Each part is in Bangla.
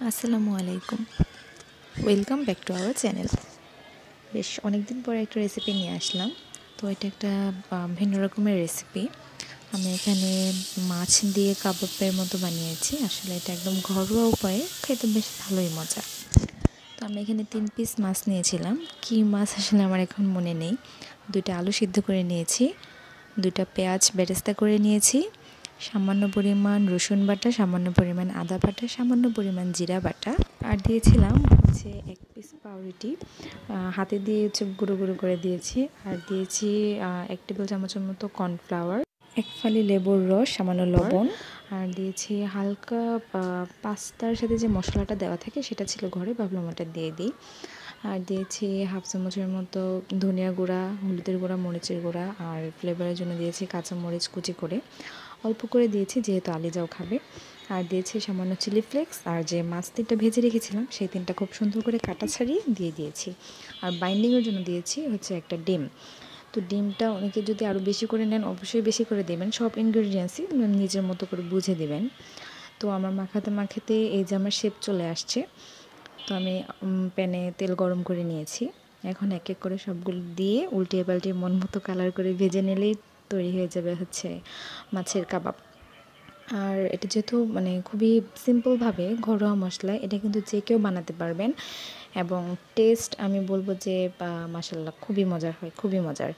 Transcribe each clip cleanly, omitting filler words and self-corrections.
আসসালামু আলাইকুম, welcome back to our channel. বেশ অনেকদিন পরে একটা রেসিপি নিয়ে আসলাম। তো এটা একটা ভিন্ন রকমের রেসিপি। আমি এখানে মাছ দিয়ে কাবাবের মতো বানিয়েছি। আসলে এটা একদম ঘরোয়া উপায়ে, খেতে বেশ ভালোই মজা। তো আমি এখানে 3 পিস মাছ নিয়েছিলাম। কী মাছ আসলে আমার এখন মনে নেই। 2টা আলু সিদ্ধ করে নিয়েছি, 2টা পেঁয়াজ বেরেস্তা করে নিয়েছি, সামান্য পরিমাণ রসুন বাটা, সামান্য পরিমাণ আদা বাটা, সামান্য পরিমাণ জিরা বাটা, আর দিয়েছিলাম হচ্ছে 1 পিস পাউরুটি হাতে দিয়ে গুঁড়ো গুঁড়ো করে দিয়েছি। আর দিয়েছি 1 টেবিল চামচের মতো কর্নফ্লাওয়ার, 1 ফালি লেবুর রস, সামান্য লবণ, আর দিয়েছি হালকা পাস্তার সাথে যে মশলাটা দেওয়া থাকে সেটা ছিল ঘরে, ভাবলাম ওটা দিয়ে দিই। আর দিয়েছি 1/2 চামচের মতো ধনিয়া গুঁড়া, হলুদের গুঁড়া, মরিচের গুঁড়া, আর ফ্লেভারের জন্য দিয়েছি কাঁচা মরিচ কুচি করে, অল্প করে দিয়েছি যেহেতু আলিজাও খাবে। আর দিয়েছি সামান্য চিলি ফ্লেক্স, আর যে মাছ 3টা ভেজে রেখেছিলাম সেই 3টা খুব সুন্দর করে কাটা ছাড়িয়ে দিয়ে দিয়েছি। আর বাইন্ডিংয়ের জন্য দিয়েছি হচ্ছে একটা ডিম। তো ডিমটা অনেকে যদি আরও বেশি করে নেন অবশ্যই বেশি করে দেবেন, সব ইনগ্রিডিয়েন্টসই নিজের মতো করে বুঝে দেবেন। তো আমার মাখাতে মাখাতে এই যে আমার শেপ চলে আসছে। তো আমি প্যানে তেল গরম করে নিয়েছি। এখন এক এক করে সবগুলো দিয়ে উল্টিয়ে পাল্টিয়ে মন মতো কালার করে ভেজে নিলেই তৈরি হয়ে যাবে হচ্ছে মাছের কাবাব। আর এটা যেহেতু খুবই সিম্পলভাবে ঘরোয়া মশলায়, এটা কিন্তু যে কেউ বানাতে পারবেন এবং টেস্ট আমি বলবো যে মাশাআল্লাহ খুবই মজার হয়, খুবই মজার।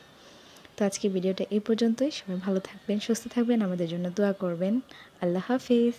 তো আজকে ভিডিওটা এই পর্যন্তই। সবাই ভালো থাকবেন, সুস্থ থাকবেন, আমাদের জন্য দোয়া করবেন। আল্লাহ হাফিজ।